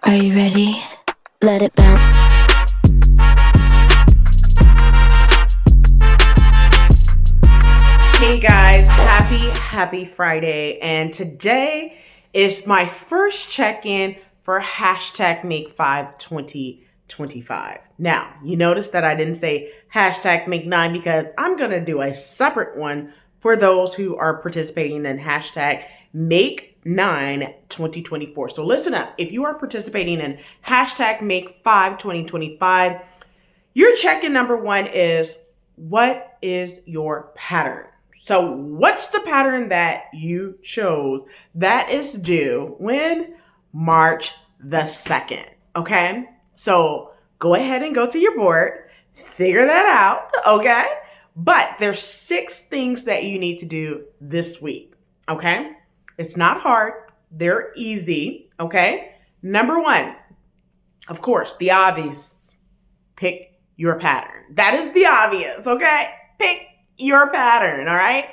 Are you ready? Let it bounce. Hey guys, happy Friday. And today is my first check-in for hashtag Make5 2025. Now, you notice that I didn't say hashtag Make9 because I'm going to do a separate one for those who are participating in hashtag Make9 2024. So listen up. If you are participating in hashtag Make5 2025, your check-in number one is, what is your pattern? So what's the pattern that you chose that is due when? March the 2nd, okay? So go ahead and go to your board, figure that out, okay? But there's 6 things that you need to do this week, okay? It's not hard. They're easy, okay? Number 1, of course, the obvious, pick your pattern. That is the obvious, okay? Pick your pattern, all right?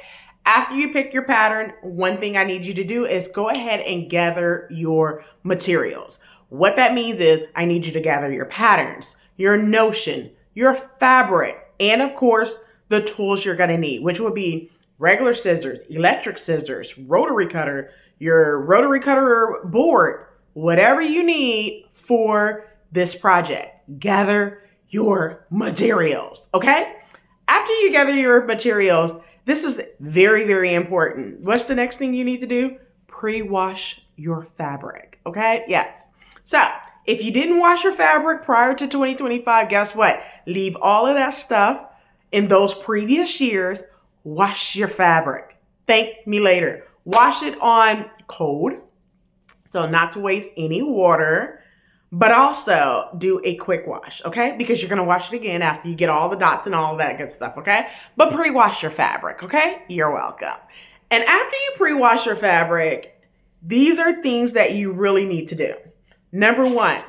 After you pick your pattern, one thing I need you to do is go ahead and gather your materials. What that means is I need you to gather your patterns, your notion, your fabric, and of course, the tools you're gonna need, which will be regular scissors, electric scissors, rotary cutter, your rotary cutter board, whatever you need for this project. Gather your materials, okay? After you gather your materials, this is very, very important. What's the next thing you need to do? Pre-wash your fabric, okay? Yes. So if you didn't wash your fabric prior to 2025, guess what? Leave all of that stuff in those previous years. Wash your fabric. Thank me later. Wash it on cold, so not to waste any water. But also do a quick wash, okay? Because you're gonna wash it again after you get all the dots and all that good stuff, okay? But pre-wash your fabric, okay? You're welcome. And after you pre-wash your fabric, these are things that you really need to do. Number 1,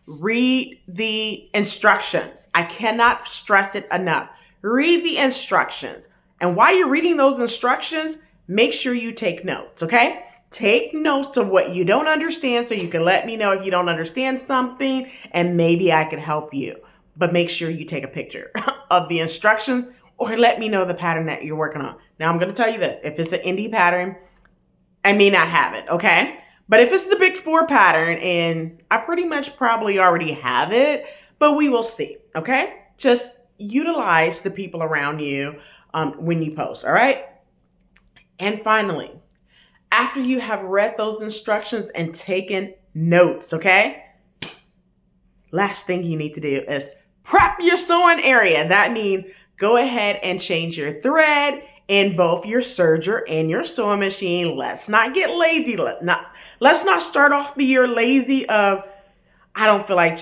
read the instructions. I cannot stress it enough. Read the instructions. And while you're reading those instructions, make sure you take notes, okay? Take notes of what you don't understand so you can let me know if you don't understand something and maybe I can help you. But make sure you take a picture of the instructions or let me know the pattern that you're working on. Now I'm going to tell you this. If it's an indie pattern, I may not have it, okay? But if it's the Big 4 pattern, and I pretty much probably already have it, but we will see, okay? Just utilize the people around you when you post, all right? And finally, after you have read those instructions and taken notes, okay? Last thing you need to do is prep your sewing area. That means go ahead and change your thread in both your serger and your sewing machine. Let's not get lazy. Let's not start off the year lazy of, I don't feel like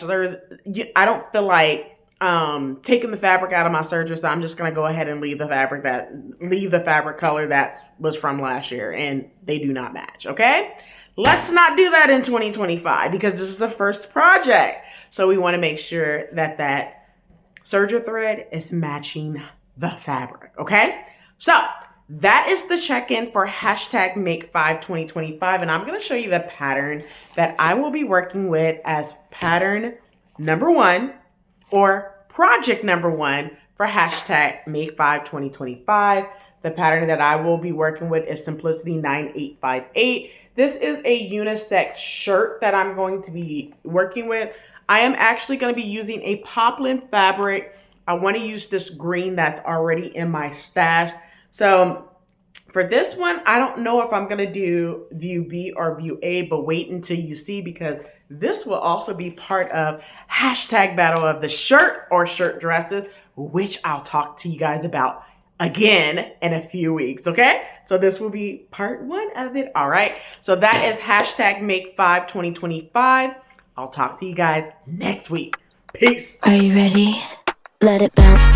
taking the fabric out of my serger, so I'm just gonna go ahead and leave the fabric color that was from last year, and they do not match, okay? Let's not do that in 2025 because this is the first project. So we wanna make sure that that serger thread is matching the fabric, okay? So that is the check-in for hashtag Make5 2025, and I'm gonna show you the pattern that I will be working with as pattern number 1, or project number 1 for hashtag Make5 2025. The pattern that I will be working with is Simplicity 9858. This is a unisex shirt that I'm going to be working with. I am actually going to be using a poplin fabric. I want to use this green that's already in my stash. So for this one, I don't know if I'm going to do view B or view A, but wait until you see, because this will also be part of hashtag battle of the shirt or shirt dresses, which I'll talk to you guys about again in a few weeks, okay? So this will be part 1 of it, all right? So that is hashtag Make5 2025. I'll talk to you guys next week. Peace. Are you ready? Let it bounce.